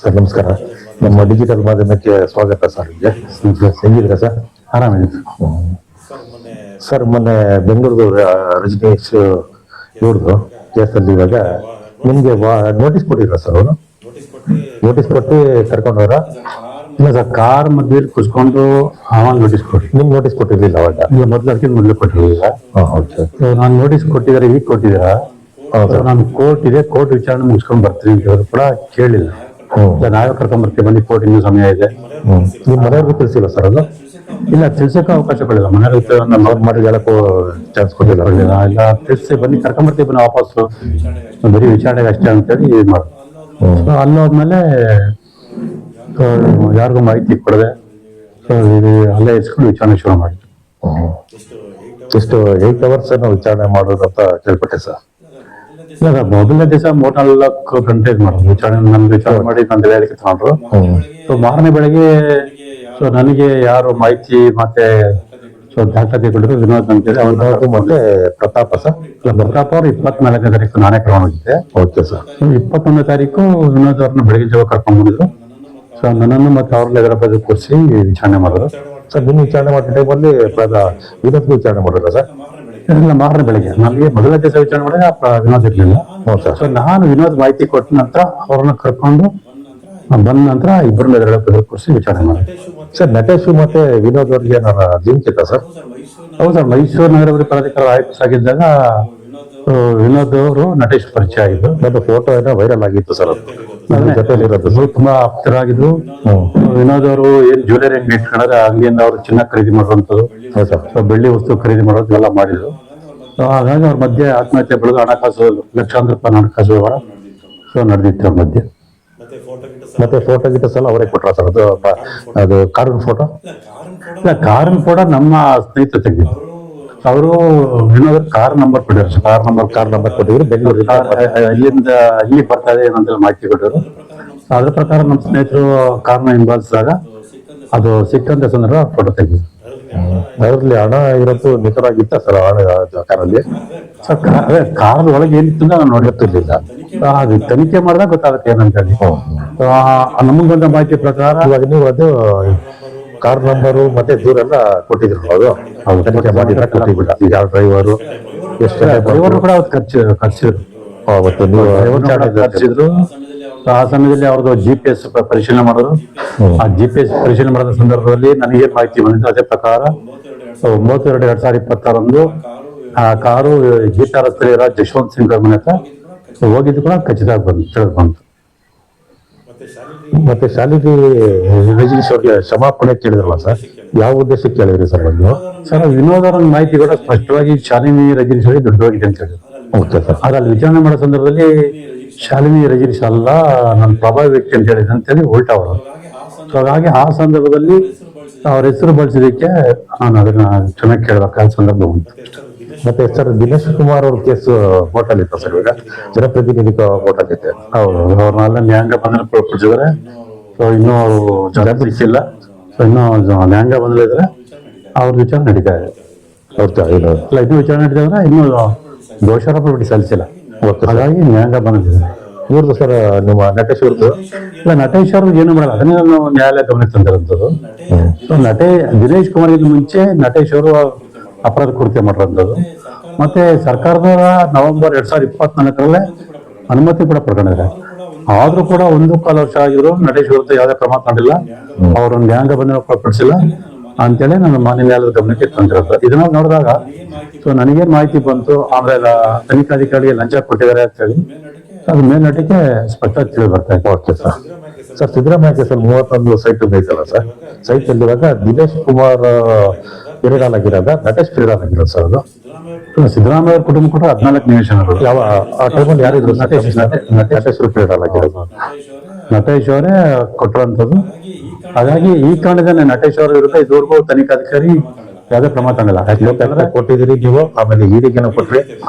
Sir ನಮಸ್ಕಾರ. ನಮ್ಮ digital ಮಾಧ್ಯಮಕ್ಕೆ ಸ್ವಾಗತ ಸರ್. ಹೆಂಗಿದ್ರೆ ಸರ್? ಆರಾಮಿದೆ ಸರ್. ಮೊನ್ನೆ ಬೆಂಗಳೂರು ರಜನೀಶ್ ಇವ್ರದ್ದು ಕೇಸಲ್ಲಿ ಇವಾಗ ನಿಮ್ಗೆ ನೋಟಿಸ್ ಕೊಟ್ಟಿದ್ರ ಸರ್? ಅವರು ನೋಟಿಸ್ ಕೊಟ್ಟು ಕರ್ಕೊಂಡವ್ರ? ಇಲ್ಲ ಸರ್, ಕಾರ್ ಮಧ್ಯೆ ಕುಸ್ಕೊಂಡು ಆವಾಗ ನೋಟಿಸ್ ಕೊಟ್ಟು. ನಿಮ್ಗೆ ನೋಟಿಸ್ ಕೊಟ್ಟಿರ್ಲಿಲ್ಲ ಅವಾಗ? ಈಗ ಮೊದಲು ಅದಕ್ಕೆ ಮೊದಲು ಕೊಟ್ಟಿರಲಿಲ್ಲ. ನಾನು ನೋಟಿಸ್ ಕೊಟ್ಟಿದ್ದಾರೆ, ಈಗ ಕೊಟ್ಟಿದ್ದೀರಾ? ನಾನು ಕೋರ್ಟ್ ಇದೆ, ಕೋರ್ಟ್ ವಿಚಾರಣೆ ಮುಗಿಸ್ಕೊಂಡು ಬರ್ತೀನಿ ಅಂತ ಹೇಳಿದ್ರು ಕೂಡ ಕೇಳಿಲ್ಲ. ನಾವೇ ಕರ್ಕೊಂಡ್ ಬರ್ತೀವಿ, ಬನ್ನಿ ಕೋರ್ಟ್ ಇನ್ನೂ ಸಮಯ ಇದೆ. ನಿಮ್ ಮನೆಯವ್ರಿಗೂ ತಿಳಿಸಿಲ್ಲ ಸರ್ ಅದು? ಇಲ್ಲ, ತಿಳ್ಸಕ್ಕೆ ಅವಕಾಶ ಕೊಡಲಿಲ್ಲ. ಮನೆಯವ್ರಿಗೆ ನಮ್ಮ ಮಾಡಿ ಹೇಳಕ್ಕೂ ಚಾನ್ಸ್ ಕೊಟ್ಟಿಲ್ಲ. ಇಲ್ಲ, ತಿಳಿಸಿ ಬನ್ನಿ ಕರ್ಕೊಂಡ್ಬರ್ತೀವಿ, ಬನ್ನಿ ವಾಪಸ್ಸು, ಬರೀ ವಿಚಾರಣೆಗೆ ಅಷ್ಟೇ ಅಂತೇಳಿ ಇದು ಮಾಡಿ. ಅಲ್ಲೋದ್ಮೇಲೆ ಯಾರಿಗೂ ಮಾಹಿತಿ ಕೊಡದೆ ಅಲ್ಲೇ ಇಸ್ಕೊಂಡು ವಿಚಾರಣೆ ಶುರು ಮಾಡಿದ್ರು. ಎಷ್ಟು 8 hours ನಾವು ವಿಚಾರಣೆ ಮಾಡೋದು ಅಂತ ಕೇಳ್ಪಟ್ಟೆ ಸರ್. ಇಲ್ಲ, ಮೊದಲನೇ ದಿವಸ 3-4 ಗಂಟೆ ಮಾಡೋದು ವಿಚಾರಣೆ. ನಮ್ಗೆ ವಿಚಾರಣೆ ಮಾಡಿ ನನ್ನ ಹೇಳಿಕೆ ತಗೊಂಡ್ರು. ಮಾರನೇ ಬೆಳಗ್ಗೆ ನನಗೆ ಯಾರು ಮಾಹಿತಿ ಮತ್ತೆ ದಾಖಲಾತಿ ಕೊಟ್ಟರು, ವಿನೋದ್ ಅಂತೇಳಿ ಅವ್ರು ಮತ್ತೆ ಪ್ರತಾಪ ಸರ್. ಪ್ರತಾಪ್ ಅವ್ರು 24ನೇ ತಾರೀಕು ನಾನೇ ಕರ್ಕೊಂಡು ಹೋಗಿದ್ದೆ. Okay sir. 21ನೇ ತಾರೀಕು ವಿನೋದ್ ಅವ್ರನ್ನ ಬೆಳಗ್ಗೆ ಜಾವ ಕರ್ಕೊಂಡು ಬಂದಿದ್ರು. ಸೊ ನನ್ನನ್ನು ಮತ್ತೆ ಅವ್ರನ್ನ ಇದರ ಬಗ್ಗೆ ಕೂರಿಸಿ ವಿಚಾರಣೆ ಮಾಡಿದ್ರು. ಸರ್ ನಿಮ್ ವಿಚಾರಣೆ ಮಾಡಿದ ಟೈಮಲ್ಲಿ ವಿನೋದ್ಗೂ ವಿಚಾರಣೆ ಮಾಡಿದ್ರ ಸರ್? ಇಲ್ಲ, ಮಾರನೇ ಬೆಳಗ್ಗೆ ನನಗೆ ಮೊದಲನೇ ದಿವಸ ವಿಚಾರಣೆ ಮಾಡಿದ್ರೆ ವಿನೋದ್ ಇರ್ಲಿಲ್ಲ. ಸೊ ನಾನು ವಿನೋದ್ ಮಾಹಿತಿ ಕೊಟ್ಟ ನಂತರ ಅವ್ರನ್ನ ಕರ್ಕೊಂಡು ಬಂದ ನಂತರ ಇಬ್ಬರನ್ನ ಎದುರು ಕೂರಿಸಿ ವಿಚಾರಣೆ ಮಾಡಿದೆ. ಸರ್ ನಟೇಶ್ ಮತ್ತೆ ವಿನೋದ್ ಅವ್ರಿಗೆ ಏನಾರ ಲಿಂಕ್ ಇತ್ತ ಸರ್? ಹೌದು ಸರ್, ಮೈಸೂರು ನಗರಾಭಿವೃದ್ಧಿ ಪ್ರಾಧಿಕಾರ ಆಯುಕ್ತ ಆಗಿದ್ದಾಗ ವಿನೋದ್ ಅವರು ನಟೇಶ್ ಪರಿಚಯ ಆಗಿದ್ದು. ನನ್ನ ಫೋಟೋ ಏನೋ ವೈರಲ್ ಆಗಿತ್ತು ಸರ್. ಜೊತೆಲಿರೋದು ತುಂಬಾ ಆಪ್ತರಾಗಿದ್ರು. ವಿನೋದ್ ಅವರು ಏನ್ ಜ್ಯುವೆಲರಿ ಅಂಗಡಿ ಇಟ್ಕೊಂಡ್ರೆ ಅಂಗಡಿಯಿಂದ ಅವರು ಚಿನ್ನ ಖರೀದಿ ಮಾಡುವಂಥದ್ದು, ಬೆಳ್ಳಿ ವಸ್ತು ಖರೀದಿ ಮಾಡೋದು ಎಲ್ಲ ಮಾಡಿದ್ರು. ಹಾಗಾಗಿ ಅವ್ರ ಮಧ್ಯೆ ಆತ್ಮಹತ್ಯೆ ಬೆಳೆದು ಹಣಕಾಸು ಲಕ್ಷಾಂತರ ರೂಪಾಯಿ ಹಣಕಾಸು ವ್ಯವಹಾರ ನಡೆದಿತ್ತು ಅವ್ರ ಮಧ್ಯೆ. ಮತ್ತೆ ಫೋಟೋ ಗಿಟ ಸಲ ಅವರೇ ಕೊಟ್ರ ಸರ್? ಅದು ಕಾರಿನ ಫೋಟೋ? ಇಲ್ಲ, ಕಾರಿನ ಫೋಟೋ ನಮ್ಮ ಸ್ನೇಹಿತ ತೆಗೆದಿದ್ದು. ಅವರು ವಿನೋದ್ ಕಾರ್ ನಂಬರ್ ಕೊಟ್ಟಿದ್ರು. ಕಾರ್ ನಂಬರ್ ಕೊಟ್ಟಿದ್ರು. ಬೆಂಗಳೂರು ಇಲ್ಲಿಂದ ಇಲ್ಲಿ ಬರ್ತಾ ಇದೆ ಏನಂತ ಮಾಹಿತಿ ಕೊಟ್ಟಿದ್ರು. ಅದ್ರ ಪ್ರಕಾರ ನಮ್ಮ ಸ್ನೇಹಿತರು ಕಾರ್ನ ಹಿಂಬಾಲಿಸಿದಾಗ ಅದು ಸಿಕ್ಕಂತ ಸಂದರ್ಭ ಫೋಟೋ ತೆಗೆದಿದ್ರು. ಅದರಲ್ಲಿ ಹಣ ಇರೋದು ನಿಖರವಾಗಿತ್ತ ಸರ್? ಕಾರಲ್ಲಿ ಕಾರ್ ಒಳಗೆ ಏನಿತ್ತು ನಾನು ನೋಡಿರ್ತಿರ್ಲಿಲ್ಲ. ಅದು ತನಿಖೆ ಮಾಡಿದಾಗ ಗೊತ್ತಾಗುತ್ತೆ ಏನಂತ ಹೇಳಿ. ನಮಗೆ ಬಂದ ಮಾಹಿತಿ ಪ್ರಕಾರ ಇವಾಗ ನೀವು ಅದು ಕಾರ್ ನಂಬರು ಮತ್ತೆ ದೂರೆಲ್ಲ ಕೊಟ್ಟಿದ್ರು. ಅದು ತನಿಖೆ ಮಾಡಿದ್ರೆ ಯಾವ ಡ್ರೈವರು ಎಷ್ಟು ಡ್ರೈವರ್ ಕೂಡ ಖರ್ಚಿದ್ರು. ಅವತ್ತು ನೀವು ಖರ್ಚಿದ್ರು. ಆ ಸಮಯದಲ್ಲಿ ಅವ್ರದ್ದು GPS ಪರಿಶೀಲನೆ ಮಾಡಿದ್ರು. ಆ GPS ಪರಿಶೀಲನೆ ಮಾಡಿದ ಸಂದರ್ಭದಲ್ಲಿ ನನಗೆ ಮಾಹಿತಿ ಬಂದಿದ್ದು ಅದೇ ಪ್ರಕಾರ 32/2/2026 ಆ ಕಾರು ಗೀತಾ ರಸ್ತೆಯ ಜಶವಂತ್ ಸಿಂಗ್ ಮನೆ ಹತ್ರ ಹೋಗಿದ್ದು ಕೂಡ ಖಚಿತ ತಿಳಿದು ಬಂತು. ಮತ್ತೆ ಶಾಲಿನಿ ರಜನೀಶ್ ಅವ್ರಿಗೆ ಕ್ಷಮಾಪಣೆ ಕೇಳಿದ್ರಲ್ಲ ಸರ್? ಯಾವ ಉದ್ದೇಶಕ್ಕೆ ಕೇಳಿದ್ರಿ ಸರ್? ನೀವು ಸರ್, ವಿನೋದ್ ಅವರ ಮಾಹಿತಿ ಕೂಡ ಸ್ಪಷ್ಟವಾಗಿ ಶಾಲಿನಿ ರಜನೀಶ್ ಅವರಿಗೆ ದುಡ್ಡೋಗಿದೆ ಅಂತ ಹೇಳಿದ್ರು. Okay sir. ಆದ್ರೆ ಅಲ್ಲಿ ವಿಚಾರಣೆ ಮಾಡೋ ಸಂದರ್ಭದಲ್ಲಿ ಶಾಲಿನಿ ರಜನೀಶ್ ಅಲ್ಲ, ನನ್ನ ಪ್ರಭಾವಿ ವ್ಯಕ್ತಿ ಅಂತ ಹೇಳಿದ್ರು ಅಂತೇಳಿ ಉಲ್ಟಾ ಅವರು. ಸೊ ಹಾಗಾಗಿ ಆ ಸಂದರ್ಭದಲ್ಲಿ ಅವ್ರ ಹೆಸರು ಬಳಸಿದಕ್ಕೆ ನಾನು ಅದನ್ನ ಕ್ಷಮೆ ಕೇಳಬೇಕಾದ ಸಂದರ್ಭ ಉಂಟು. ಮತ್ತೆ ಸರ್ ದಿನೇಶ್ ಕುಮಾರ್ ಅವ್ರ ಕೇಸ್ ಕೋರ್ಟಲ್ಲಿ ಇತ್ತು ಸರ್? ಈಗ ಜನಪ್ರತಿನಿಧಿ ಕೋರ್ಟಲ್ಲಿ ಇದೆ. ಹೌದು, ಅವ್ರನ್ನೆಲ್ಲ ನ್ಯಾಯಾಂಗ ಬಂಧನ ಪಡಿಸಿದ್ರೆ. ಸೊ ಇನ್ನೂ ಜನ ಸಿಕ್ಕಿಲ್ಲ. ಸೊ ಇನ್ನೂ ನ್ಯಾಯಾಂಗ ಬಂಧನ ಇದ್ರೆ ಅವ್ರ ವಿಚಾರ ನಡೀತಾ ಇದೆ. ಇಲ್ಲ, ಇನ್ನೂ ವಿಚಾರ ನಡೀತಾ ಇದ್ರೆ ಇನ್ನೂ ದೋಷಾರೋಪ ಪಟ್ಟಿ ಸಲ್ಲಿಸಿಲ್ಲ. ಹಾಗಾಗಿ ನ್ಯಾಯಾಂಗ ಬಂದಿದೆ. ಇವ್ರದ್ದು ಸರ್ ನಿಮ್ಮ ನಟೇಶ್ ಅವ್ರದ್ದು? ಇಲ್ಲ, ನಟೇಶ್ ಅವ್ರದ್ದು ಏನು ಮಾಡಲ್ಲ, ಅದನ್ನೇ ನಾವು ನ್ಯಾಯಾಲಯ ಗಮನಕ್ಕೆ ತಂದಿರೋಂಥದ್ದು. ಸೊ ದಿನೇಶ್ ಕುಮಾರ್ಗಿಂತ ಮುಂಚೆ ನಟೇಶ್ ಅವರು ಅಪರಾಧ ಕೃತ್ಯ ಮಾಡಿರೋಂಥದ್ದು. ಮತ್ತೆ ಸರ್ಕಾರದವರ ನವೆಂಬರ್ 2024 ಅನುಮತಿ ಕೂಡ ಪಡ್ಕೊಂಡಿದ್ದಾರೆ. ಆದ್ರೂ ಕೂಡ 1.25 ವರ್ಷ ಆಗಿದ್ರು ನಟೇಶ್ ವಿರುದ್ಧ ಯಾವುದೇ ಕ್ರಮ ತಗೊಂಡಿಲ್ಲ. ಅವ್ರನ್ನ ನ್ಯಾಯಾಂಗ ಬಂಧನ ಪಡಿಸಿಲ್ಲ ಅಂತೇಳಿ ನಾನು ಮಾನ್ಯ ನ್ಯಾಯಾಲಯದ ಗಮನಕ್ಕೆ ತಂದಿರೋದು. ಇದನ್ನ ನೋಡಿದಾಗ ಸೊ ನನಗೇನು ಮಾಹಿತಿ ಬಂತು, ಆಮೇಲೆ ತನಿಖಾಧಿಕಾರಿಗೆ ಲಂಚ ಕೊಟ್ಟಿದ್ದಾರೆ ಅಂತ ಹೇಳಿ ಅದು ಮೇಲ್ನೋಟಕ್ಕೆ ಸ್ಪಷ್ಟ ತಿಳಿದು ಬರ್ತಾ ಇದೆ. Okay sir. ಸರ್ ಸಿದ್ದರಾಮಯ್ಯ ಕೇಸಲ್ಲಿ 31 ಸೈಟ್ ಐತಲ್ಲ ಸರ್? ಸೈಟ್ ಅಲ್ಲಿರುವಾಗ ದಿನೇಶ್ ಕುಮಾರ್ ಪಿರಿಡಾಲ್ ಆಗಿರೋದ, ನಟೇಶ್ ಪಿರಿಡಾಲ್ ಆಗಿರೋದು ಸರ್? ಅದು ಸಿದ್ದರಾಮಯ್ಯ ಅವ್ರ ಕುಟುಂಬ ಕೂಡ 14 ನಿವೇಶನಗಳು. ಯಾವ ಆ ಟೈಮಲ್ಲಿ ಯಾರಿದ್ರು? ನಟೇಶ್ ಪಿರಿಡಾಲ್ ಆಗಿರೋದು. ನಟೇಶ್ ಅವರೇ ಕೊಟ್ಟಿರುವಂಥದ್ದು. ಹಾಗಾಗಿ ಈ ಕಾರಣದಿಂದ ನಟೇಶ್ ಅವರ ವಿರುದ್ಧ ಇದುವರೆಗೂ ತನಿಖಾಧಿಕಾರಿ ಯಾವುದೇ ಕ್ರಮ ತಗೊಂಡಿಲ್ಲ. ಯಾಕಂದ್ರೆ ಕೊಟ್ಟಿದ್ದೀರಿ ನೀವು, ಆಮೇಲೆ ಇಡಿಗೆನ ಕೊಟ್ರಿ.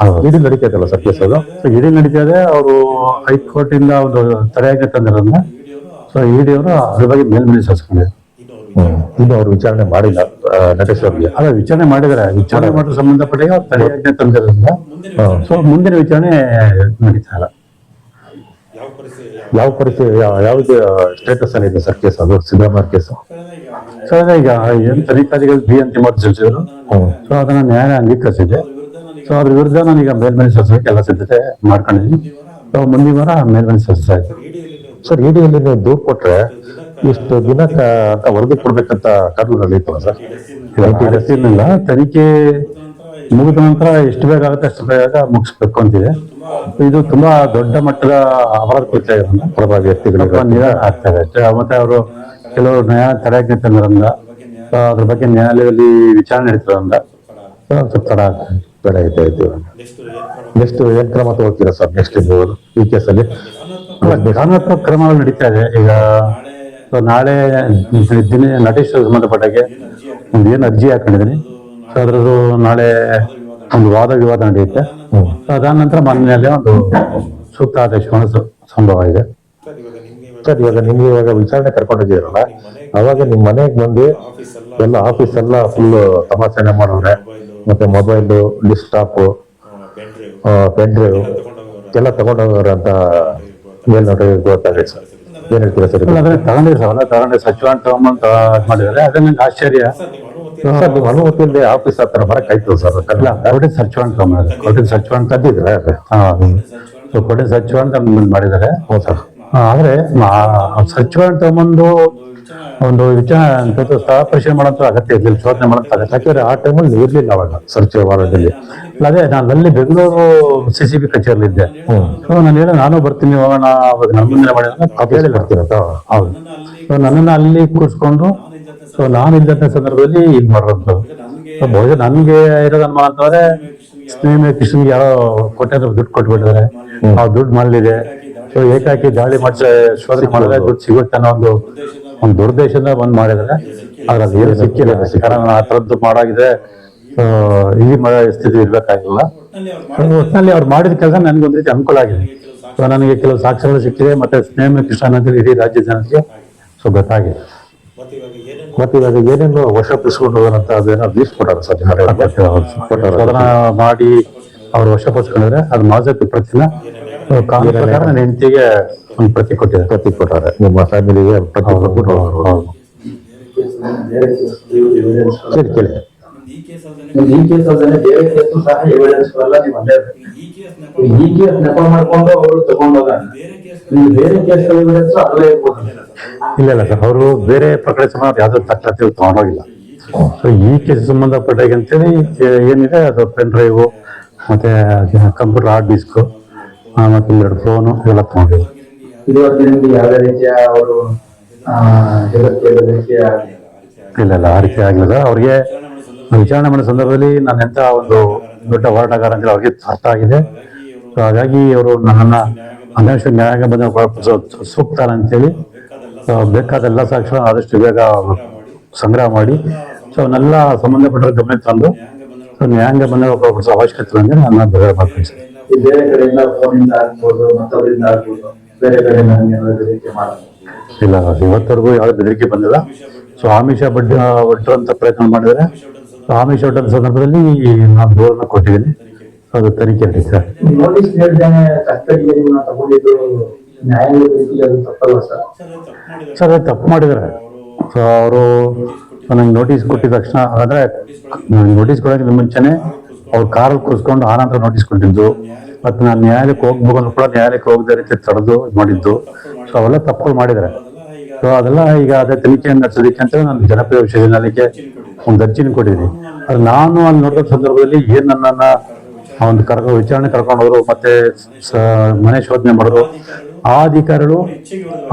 ಇಡಿ ನಡೀತೈತಲ್ಲ ಸರ್ ಕೇಸ್? ಅದು ಇಡಿ ನಡೀತಾ ಇದೆ. ಅವರು ಹೈಕೋರ್ಟ್ ಇಂದ ಒಂದು ತಡೆಯಾಜ್ಞೆ ತಂದಿರೋದ್ರಿಂದ ಸೊ ಇಡಿ ಅವರು ಅದ್ರ ಬಗ್ಗೆ ಮೇಲ್ಮನವಿ ಸಲ್ಲಿಸ್ಕೊಂಡಿದ್ದಾರೆ. ಇನ್ನು ಅವ್ರು ವಿಚಾರಣೆ ಮಾಡಿಲ್ಲ ನಟೇಶ್ ಅವ್ರಿಗೆ? ಅಲ್ಲ, ವಿಚಾರಣೆ ಮಾಡಿದರೆ ವಿಚಾರಣೆ ಮಾಡೋ ಸಂಬಂಧಪಟ್ಟ ತಡೆಯಾಜ್ಞೆ ತಂದಿರೋದ್ರಿಂದ ಸೊ ಮುಂದಿನ ವಿಚಾರಣೆ ನಡೀತಾ ಇಲ್ಲ. ಯಾವ ಪರಿಸ್ಥಿತಿ ಯಾವ್ದು ಸ್ಟೇಟಸ್ ಅಲ್ಲಿ ಇದೆ ಸರ್ ಕೇಸ್ ಅದು ಸಿದ್ದರಾಮಯ್ಯ ಕೇಸು? ಸೊ ಈಗ ಏನು ತನಿಖಾಧಿಕಾರಿ ಬಿ ಅಂತ ಸಲ್ಲಿಸಿದ್ರು. ಸೊ ಅದನ್ನ ನ್ಯಾಯ ಅಂಗೀಕರಿಸಿದೆ. ಸೊ ಅದ್ರ ವಿರುದ್ಧ ನಾನೀಗ ಮೇಲ್ಮನೆ ಸಲ್ಲಿಸೋಕೆ ಎಲ್ಲ ಸಿದ್ಧತೆ ಮಾಡ್ಕೊಂಡಿದ್ದೀನಿ. ಸೊ ಮುಂದಿನ ವಾರ ಮೇಲ್ಮನೆ ಸಲ್ಲಿಸ್ತಾ ಇದ್ದೀನಿ. ಸರ್ ಇಡಿಯಲ್ಲಿ ನೀವು ದೂರು ಕೊಟ್ರೆ ಇಷ್ಟು ದಿನಕ್ಕೆ ಅಂತ ವರದಿ ಕೊಡ್ಬೇಕಂತ ಕಾನೂನಲ್ಲಿ ಇತ್ತಲ್ಲ ಸರ್? ಇಲ್ಲ, ತನಿಖೆ ಮುಗಿದ ನಂತರ ಎಷ್ಟು ಬೇಗ ಆಗುತ್ತೆ ಅಷ್ಟು ಬೇಗ ಮುಗಿಸ್ಬೇಕು ಅಂತಿದೆ. ಇದು ತುಂಬಾ ದೊಡ್ಡ ಮಟ್ಟದ ಅಪರಾಧ ಕೃತ್ಯ ಪ್ರಭಾವಿ ವ್ಯಕ್ತಿಗಳು ಆಗ್ತಾ ಇದೆ. ಮತ್ತೆ ಅವರು ಕೆಲವರು ನ್ಯಾಯ ತಡೆಯಾಜ್ಞೆ ತಂದ್ರಿಂದ ಅದ್ರ ಬಗ್ಗೆ ನ್ಯಾಯಾಲಯದಲ್ಲಿ ವಿಚಾರಣೆ ನಡೀತದ್ರಿಂದ ಸ್ವಲ್ಪ ತಡ ಆಗ್ತದೆ. ತಡ ಐತೆ. ನೆಕ್ಸ್ಟ್ ಏನ್ ಕ್ರಮ ತಗೊಳ್ತೀರಾ ಸರ್ ನೆಕ್ಸ್ಟ್ ಈ ಕೇಸಲ್ಲಿ? ಕಾನೂನಾತ್ಮಕ ಕ್ರಮಗಳು ನಡೀತಾ ಇದೆ. ಈಗ ನಾಳೆ ನಟೇಶ್ ಸಂಬಂಧಪಟ್ಟಾಗೆ ಒಂದು ಏನು ಅರ್ಜಿ ಹಾಕೊಂಡಿದ್ದೀನಿ. ಸೊ ಅದ್ರದ್ದು ನಾಳೆ ಒಂದು ವಾದ ವಿವಾದ ನಡೆಯುತ್ತೆ. ಅದಾದ ನಂತರ ಮನೆಯಲ್ಲಿ ಒಂದು ಸೂಕ್ತ ಆದೇಶವನ್ನು ಸಂಭವ ಇದೆ. ಸರ್ ಇವಾಗ ನಿಮ್ಗೆ ಇವಾಗ ವಿಚಾರಣೆ ಕರ್ಕೊಂಡೋಗಿರಲ್ಲ, ಅವಾಗ ನಿಮ್ ಮನೆಗೆ ಬಂದು ಎಲ್ಲ ಆಫೀಸ್ ಎಲ್ಲ ಫುಲ್ ತಪಾಸಣೆ ಮಾಡೋರೆ, ಮತ್ತೆ ಮೊಬೈಲು, ಲ್ಯಾಪ್ಟಾಪ್, ಪೆನ್ ಡ್ರೈವ್ ಎಲ್ಲ ತಗೊಂಡೋಗ್ರೆ ಅಂತ ಮೇಲ್ನೋಟ ಗೊತ್ತಾಗೈತೆ ಸರ್. ಏನ್ ಹೇಳ್ತೀರಾ ಸರ್? ತಗೊಂಡೆ ಸಚಿವಾನ್ ತಗೊಂಬಂತ ಮಾಡಿದ್ದಾರೆ. ಅದೇ ನಂಗೆ ಆಶ್ಚರ್ಯ. ಸರ್ ನೀವು ಅನುಮತಿಯಿಂದ ಆಫೀಸ್ ಹತ್ರ ಬರಕಾಯ್ತು ಸರ್? ಕೋಟೆ ಸಚಿವಾನ್ ತಗೊಂಡಿದ್ದಾರೆ. ಕೋಟೆ ಸಚಿವಾನ್ ತಂದಿದ್ರೆ ಕೋಟೆ ಸಚಿವಾನ್ ಮಾಡಿದ್ದಾರೆ. ಹೌದು ಸರ್. ಆದ್ರೆ ಸಚಿವಾನ್ ತಗೊಂಬಂದು ಒಂದು ವಿಚಾರ ಸ್ಥಳ ಪರಿಶೀಲನೆ ಮಾಡೋಂಥ ಅಗತ್ಯ ಇರ್ಲಿಲ್ಲ, ಶೋಧನೆ ಮಾಡೋಂಥ ಅಗತ್ಯ. ಯಾಕಂದ್ರೆ ಆ ಟೈಮಲ್ಲಿ ಇರ್ಲಿಲ್ಲ ಅವಾಗ ಸರ್ಚ್ ವಾರದಲ್ಲಿ. ಅದೇ ನಾನು ಅಲ್ಲಿ ಬೆಂಗಳೂರು CCB ಕಚೇರಿ ಇದ್ದೆ. ಸೊ ನಾನು ಹೇಳಿ ನಾನು ಬರ್ತೀನಿ ಹೋಗೋಣ, ಅವಾಗ ನನ್ನ ಮುಂದೆ ಮಾಡಿದ್ರೆ ಬರ್ತೀರಂತ. ಹೌದು. ಸೊ ನನ್ನನ್ನು ಅಲ್ಲಿ ಕೂರಿಸ್ಕೊಂಡು ಸೊ ನಾನು ಇದ್ದಂಥ ಸಂದರ್ಭದಲ್ಲಿ ಇದು ಮಾಡೋದು. ಸೊ ಬಹುಶಃ ನನಗೆ ಇರೋದು ಅನುಮಾನ ಅಂತಂದ್ರೆ ಸ್ನೇಹ ಕೃಷ್ಣನ್ಗೆ ಯಾರೋ ಕೊಟ್ಟಿದ್ರು, ದುಡ್ಡು ಕೊಟ್ಬಿಟ್ಟಿದ್ದಾರೆ, ಆ ದುಡ್ಡು ಮಲ್ಲಿದೆ. ಸೊ ಏಕಾಕಿ ದಾಳಿ ಮಾಡಿಸಿ ಶೋಧನೆ ಮಾಡಿದ್ರೆ ದುಡ್ಡು ಸಿಗುತ್ತೆ ಅನ್ನೋ ಒಂದು ದುರ್ದೇಶದಿಂದ ಬಂದ್ ಮಾಡಿದ್ರೆ ಅದ್ರಲ್ಲಿ ಏನು ಸಿಕ್ಕಿಲ್ಲ. ಕಾರಣ ಆ ಥರದ್ದು ಮಾಡಾಗಿದೆ. ಈ ಸ್ಥಿತಿ ಇರ್ಬೇಕಾಗಿಲ್ಲ. ಒಟ್ಟಿನಲ್ಲಿ ಅವ್ರು ಮಾಡಿದ ಕೆಲಸ ನನಗೊಂದು ರೀತಿ ಅನುಕೂಲ ಆಗಿದೆ. ಸೊ ನನಗೆ ಕೆಲವು ಸಾಕ್ಷ್ಯಗಳು ಸಿಕ್ಕಿದೆ. ಮತ್ತೆ ಸ್ನೇಹ ಕೃಷ್ಣ ಅನ್ನೋದು ಇಡೀ ರಾಜ್ಯ ಜನತೆಗೆ ಸೊ ಗೊತ್ತಾಗಿದೆ. ಮತ್ತೆ ಇವಾಗ ಏನೇನು ವಶಪಡಿಸ್ಕೊಂಡು ಹೋಗೋಣಂತ ಅದೇನೋ ಲೀಸ್ಟ್ ಕೊಟ್ಟಾರ ಸರ್? ಶೋಧನ ಮಾಡಿ ಅವ್ರು ವಶಪಡಿಸ್ಕೊಂಡಿದ್ರೆ ಅದು ಮಾಜಿ ಪ್ರತಿನ ಕಾನೂನು ಪ್ರಕಾರ ನನ್ನ ಹೆಂಡತಿಗೆ ಒಂದು ಪ್ರತಿ ಕೊಟ್ಟಾರೆ. ನಿಮ್ಮ ಫ್ಯಾಮಿಲಿಗೆ ಪ್ರತಿ ಕೊಟ್ಬಿಟ್ಟು ಕೇಳಿ ಕೇಳಿ. ಈ ಕೇಸ್ ಅಲ್ಲದೆ ಬೇರೆ ಕೇಸು ಸಹ ಎವಿಡೆನ್ಸ್ ಎಲ್ಲ ನೀವು ಅಲ್ಲೇ ಈ ಕೇಸ್ ನೆಪ ಮಾಡ್ಕೊಂಡು ಅವರು ತಗೊಂಡೋಗ ಬೇರೆ ಕೇಸ್ ಎವಿಡೆನ್ಸ್ ಅಲ್ಲೇ ಇರ್ಬೋದು. ಇಲ್ಲ ಸರ್, ಅವರು ಬೇರೆ ಪ್ರಕರಣ ಸಂಬಂಧ ಯಾವ್ದು ದಾಖಲಾತಿ ತಗೊಂಡೋಗಿಲ್ಲ. ಸೊ ಈ ಕೇಸ್ ಸಂಬಂಧಪಟ್ಟಾಗ ಅಂತೇಳಿ ಏನಿದೆ ಅದು ಪೆನ್ ಡ್ರೈವ್ ಮತ್ತೆ ಕಂಪ್ಯೂಟರ್ ಹಾರ್ಡ್ ಡಿಸ್ಕ್ ಮತ್ತೆ 2 ಫೋನು ಇವೆಲ್ಲ ತಗೊಂಡಿಲ್ಲ. ಇವತ್ತು ನಿಮ್ಗೆ ಯಾವುದೇ ರೀತಿಯ ಅವರು ಇಲ್ಲ ಆ ರೀತಿ ಆಗಿಲ್ಲ. ಅವ್ರಿಗೆ ವಿಚಾರಣೆ ಮಾಡೋ ಸಂದರ್ಭದಲ್ಲಿ ನಾನು ಎಂತ ಒಂದು ದೊಡ್ಡ ಹೋರಾಟಗಾರ ಅಂತ ಅವ್ರಿಗೆ ಅರ್ಥ ಆಗಿದೆ. ಸೊ ಹಾಗಾಗಿ ಅವರು ನನ್ನನ್ನ ಅನ್ವೇಷಣೆ ನ್ಯಾಯಾಂಗ ಬಂದ ಸೂಕ್ತ ಅಂತೇಳಿ ಬೇಕಾದ ಎಲ್ಲ ಸಾಕ್ಷ್ಯ ಆದಷ್ಟು ಬೇಗ ಸಂಗ್ರಹ ಮಾಡಿ ಸೊ ಅವನ್ನೆಲ್ಲ ಸಂಬಂಧಪಟ್ಟ ಗಮನ ತಂದು ಸೊ ನ್ಯಾಯಾಂಗ ಬಂದ ಅವಶ್ಯಕತೆ ಬಂದ್ರೆ ನನ್ನ ಬೇರೆ ಮಾಡ್ತೀನಿ. ಬೇರೆ ಕಡೆಯಿಂದ ಫೋನಿಂದ ಆಗ್ಬೋದು, ಮತ್ತೊಬ್ಬರಿಂದ ಆಗ್ಬೋದು, ಬೇರೆ ಕಡೆಯಿಂದ ಇಲ್ಲ ಇವತ್ತವರೆಗೂ ಯಾವ್ದು ಬೆದರಿಕೆ ಬಂದಿಲ್ಲ. ಸೊ ಆಮಿಷ ಒಡ್ಡುವಂತ ಪ್ರಯತ್ನ ಮಾಡಿದರೆ ಆಮಿಷ ಒಡ್ಡದ ಸಂದರ್ಭದಲ್ಲಿ ನಾನು ದೂರನ್ನ ಕೊಟ್ಟಿದ್ದೀನಿ. ಅದು ತನಿಖೆ ನಡೀತಾ ಇದೆ. ನೋಟಿಸ್ ನೀಡದೇನೆ ಕಸ್ಟಡಿಗೆ ತಗೊಂಡಿದ್ದು ನ್ಯಾಯಾಂಗ ರೀತಿಯಲ್ಲಿ ಅದು ತಪ್ಪಲ್ಲ ಸರ್? ಅದು ತಪ್ಪು ಮಾಡಿದ್ದಾರೆ. ಸೊ ಅವರು ನಂಗೆ ನೋಟಿಸ್ ಕೊಟ್ಟಿದ ತಕ್ಷಣ ಅಂದ್ರೆ ನೋಟಿಸ್ ಕೊಡೋಕ್ಕಿಂತ ಮುಂಚೆನೆ ಅವ್ರು ಕಾರಲ್ಲಿ ಕೂರಿಸ್ಕೊಂಡು ಆನಂತರ ನೋಟಿಸ್ ಕೊಟ್ಟಿದ್ದು, ಮತ್ತೆ ನಾನು ನ್ಯಾಯಾಲಯಕ್ಕೆ ಹೋಗ್ಬೇಕು ಕೂಡ ನ್ಯಾಯಾಲಯಕ್ಕೆ ಹೋಗದ ರೀತಿ ತಡೆದು ಮಾಡಿದ್ದು. ಸೊ ಅವೆಲ್ಲ ತಪ್ಪುಗಳು ಮಾಡಿದ್ದಾರೆ. ಸೊ ಅದೆಲ್ಲ ಈಗ ಅದೇ ತನಿಖೆಯನ್ನು ನಡೆಸೋದಕ್ಕೆ ಅಂತ ನಾನು ಜನಪ್ರಿಯ ವಿಶೇಷ ನ್ಯಾಯಾಲಯಕ್ಕೆ ಒಂದು ಅರ್ಜಿನ ಕೊಟ್ಟಿದ್ದೀನಿ. ಅದು ನಾನು ಅಲ್ಲಿ ನೋಡಿದ ಸಂದರ್ಭದಲ್ಲಿ ಏನ್ ನನ್ನನ್ನ ಒಂದು ವಿಚಾರಣೆ ಕರ್ಕೊಂಡು ಹೋದ್ರು, ಮತ್ತೆ ಮನೆ ಶೋಧನೆ ಮಾಡಿದ್ರು. ಆ ಅಧಿಕಾರಿಗಳು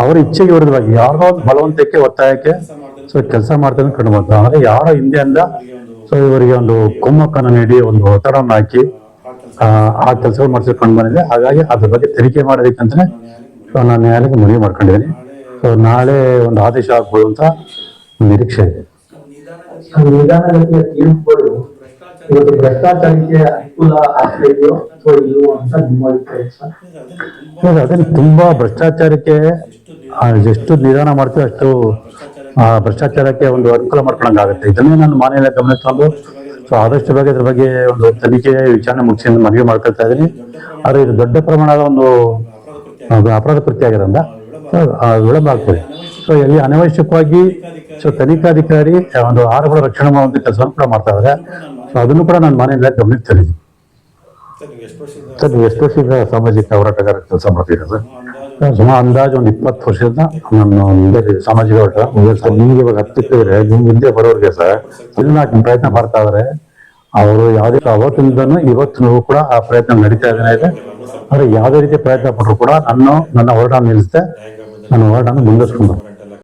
ಅವರ ಇಚ್ಛೆಗೆ ವಿರುದ್ಧವಾಗಿ ಯಾರೋ ಒಂದು ಬಲವಂತಕ್ಕೆ ಒತ್ತಾಯಕ್ಕೆ ಸೊ ಕೆಲಸ ಮಾಡ್ತಾರೆ ಕಂಡು ಬಂತು. ಆದ್ರೆ ಯಾರ ಹಿಂದೆಯಿಂದ ಸೊ ಇವರಿಗೆ ಒಂದು ಕುಮ್ಮಕ್ಕನ್ನು ನೀಡಿ ಒಂದು ಒತ್ತಡವನ್ನು ಹಾಕಿ ಆ ಕೆಲಸಗಳು ಮಾಡಿಸ್ಕೊಂಡು ಬಂದಿದೆ. ಹಾಗಾಗಿ ಅದ್ರ ಬಗ್ಗೆ ತನಿಖೆ ಮಾಡೋದಕ್ಕೆ ಅಂತಾನೆ ನಾನು ನ್ಯಾಯಾಲಯಕ್ಕೆ ಮನವಿ ಮಾಡ್ಕೊಂಡಿದ್ದೀನಿ. ಸೊ ನಾಳೆ ಒಂದು ಆದೇಶ ಆಗ್ಬೋದು ಅಂತ ನಿರೀಕ್ಷೆ ಇದೆ. ನಿಧಾನಗತಿಯ ತೀರ್ಪುಗಳು ಇವತ್ತು ಭ್ರಷ್ಟಾಚಾರಕ್ಕೆ ಅನುಕೂಲ ಆಗ್ತಿದೆಯೋ ಅಥವಾ ಇಲ್ಲವೋ ಅಂತ ನಿಮ್ಮ ಅಭಿಪ್ರಾಯ ಸರ್? ಅದನ್ನ ತುಂಬಾ ಭ್ರಷ್ಟಾಚಾರಕ್ಕೆ ಎಷ್ಟು ನಿಧಾನ ಮಾಡ್ತೀವಿ ಅಷ್ಟು ಭ್ರಷ್ಟಾಚಾರಕ್ಕೆ ಒಂದು ಅನುಕೂಲ ಮಾಡ್ಕೊಳಂಗಾಗುತ್ತೆ. ಇದನ್ನೇ ನಾನು ಮಾನ್ಯ ಗಮನ ತಂದು ಸೊ ಆದಷ್ಟು ಬೇಗ ಇದ್ರ ಬಗ್ಗೆ ಒಂದು ತನಿಖೆ ವಿಚಾರಣೆ ಮುಗಿಸಿ ಮನವಿ ಮಾಡ್ಕೊಳ್ತಾ ಇದ್ದೀನಿ. ಆದ್ರೆ ಇದು ದೊಡ್ಡ ಪ್ರಮಾಣದ ಒಂದು ಅಪರಾಧ ಕೃತ್ಯ ಆಗಿರೋದ್ರಿಂದ ವಿಳಂಬ ಆಗ್ತದೆ. ಸೊ ಇಲ್ಲಿ ಅನವಶ್ಯಕವಾಗಿ ತನಿಖಾಧಿಕಾರಿ ಒಂದು ಆಹಾರಗಳ ರಕ್ಷಣೆ ಮಾಡುವಂಥ ಕೆಲಸವನ್ನು ಕೂಡ ಮಾಡ್ತಾ ಇದ್ದಾರೆ. ಸೊ ಅದನ್ನು ಕೂಡ ನಾನು ಮನೆಯಿಂದ ಗಮನಕ್ಕೆ ತಂದಿದ್ದೀನಿ. ಸರ್ ನೀವು ಎಷ್ಟು ವರ್ಷದಿಂದ ಸಾಮಾಜಿಕ ಹೋರಾಟಗಾರ ಕೆಲಸ ಮಾಡ್ತೀರಾ ಸರ್? ಸುಮಾರು ಅಂದಾಜು ಒಂದು 20 ವರ್ಷದಿಂದ ನಾನು ಸಾಮಾಜಿಕ ಹೋರಾಟ. ಸರ್ ನಿಮ್ಗೆ ಇವಾಗ ಹತ್ತಿದ್ರೆ ನಿಮ್ ಹಿಂದೆ ಬರೋರಿಗೆ ಸರ್ ಇಲ್ಲ ಪ್ರಯತ್ನ ಮಾಡ್ತಾ ಇದ್ದಾರೆ ಅವರು. ಯಾವುದೇ ಅವತ್ತಿಂದನೂ ಇವತ್ತು ಕೂಡ ಆ ಪ್ರಯತ್ನ ನಡೀತಾ ಇದೆ. ಆದರೆ ಯಾವುದೇ ರೀತಿ ಪ್ರಯತ್ನ ಪಟ್ಟರು ಕೂಡ ನನ್ನ ಹೋರಾಟ ನಿಲ್ಲಿಸದೆ ನನ್ನ ಹೋರಾಟನ ಮುಂದುವರಿಸ್ಕೊಂಡು